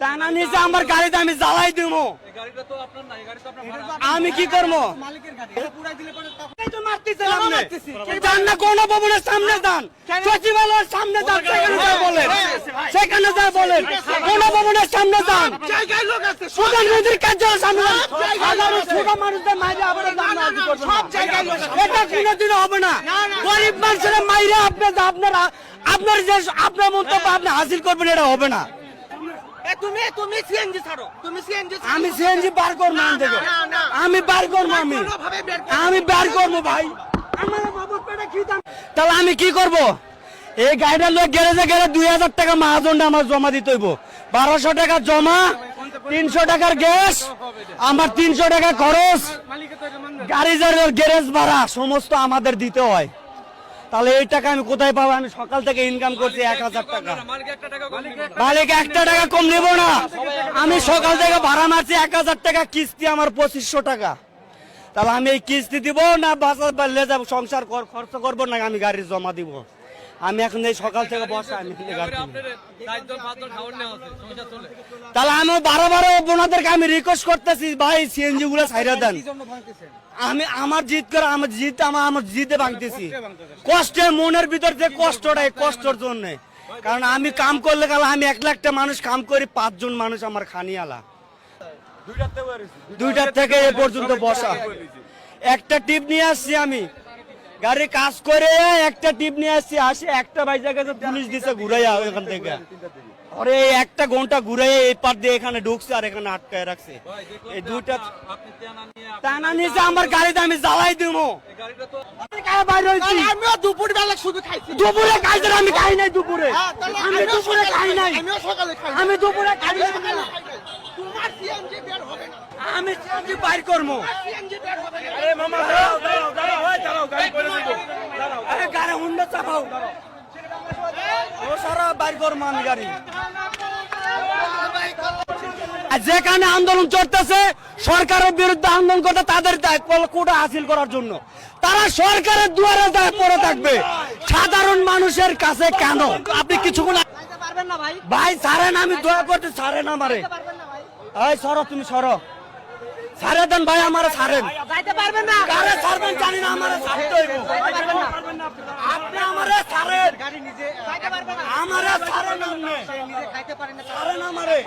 টানা নিচে আমার গাড়িতে আমি জ্বালাই দিব। আমি কি করবো? গণভবনের সামনে যান, সচিবালয়ের সামনে যান, সেখানে যা বলেন। গণভবনের সামনে যান, প্রধানমন্ত্রীর কার্যালয়ের সামনে যান। ছোট মানুষদের মাইরে এটা কোনোদিনও হবে না। গরিব মানুষের মাইরে আপনার যে আপনার মন্তব্য আপনি হাসিল করবেন, এটা হবে না। আমি সিএনজি বার করবো, আমি বার করবো, আমি বার করবো ভাই। তাহলে আমি কি করব? এই গাড়িটার লোক গ্যারেজে গেলে 2000 টাকা মাহাজনটা আমার জমা দিতে হইব। 1200 টাকা জমা, 300 টাকার গ্যাস, আমার 300 টাকা খরচ, গাড়ির গ্যারেজ ভাড়া সমস্ত আমাদের দিতে হয়। তাহলে এই টাকা আমি কোথায় পাবো? আমি সকাল থেকে ইনকাম করছি 1000 টাকা। মালিক 1 টাকা কম নেব না। আমি সকাল থেকে ভাড়া মারছি 1000 টাকা, কিস্তি আমার 2500 টাকা। তাহলে আমি এই কিস্তি দিব না বাজার পারলে যাব, সংসার খরচ করবো না, আমি গাড়ি জমা দিব? আমি এখন এই সকাল থেকে বসা, আমি তাহলে আমি বারবার ওনাদেরকে আমি রিকোয়েস্ট করতেছি, ভাই সিএনজি গুলো ছাইরা দেন। আমি আমার জিদ করে আমার জিদে ভাঙতেছি, কষ্টে মনের ভিতর যে কষ্টটা, এই কষ্টর জন্য। কারণ আমি কাম করলে গেলে আমি 1 লাখটা মানুষ কাম করি, 5 জন মানুষ আমার খানিয়ালা। 2টার থেকে এ পর্যন্ত বসা। একটা টিপ নিয়ে আসছি আমি, গাড়ি কাজ করে একটা টিপ নিয়ে আসছি, আসি 1টা বাইজা গেছে, পুলিশ দিছে ঘুরাইয়া এখান থেকে। আরে 1 ঘন্টা ঘুরাইয়া এই পার দিয়ে এখানে ঢুকছে আর এখানে আটকায় রাখছে। এই 2টা টানা নিচে আমার গাড়িতে আমি জ্বালাই দিব। আমিও দুপুর বেলা শুধু খাইছি। দুপুরে খাইছি, আমি খাই নাই দুপুরে। আমি দুপুরে খাই নাই, আমিও সকালে খাই। আমি দুপুরে খাই নাই। তোমার সিএনজি বের হবে না, আমি সিএনজি বাইর করবো। সিএনজি বের হবে না। আরে মামা দাঁড়াও, গাড়ি করে দিবো। আরে গাড়ি হুন্ডা চাপাও, ও সারা বাইর করবো আমি গাড়ি। যেখানে আন্দোলন চলতেছে, সরকারের বিরুদ্ধে আন্দোলন করতে, তাদের কোটা হাসিল করার জন্য তারা সরকারের দুয়ারে পড়ে থাকবে। সাধারণ মানুষের কাছে কেন? আপনি কিছুক্ষণ ভাই ছাড়েন, আমি দয়া করতে ছাড়েন আমারে। এই সরো, তুমি সরো, ছাড়ে দেন ভাই, আমারে ছাড়েন। কারে ছাড়বেন জানি না, আমারে ছাড়তে হইব। আপনি আমারে ছাড়েন, আমারে ছাড়েন, আপনি ছাড়েন আমারে।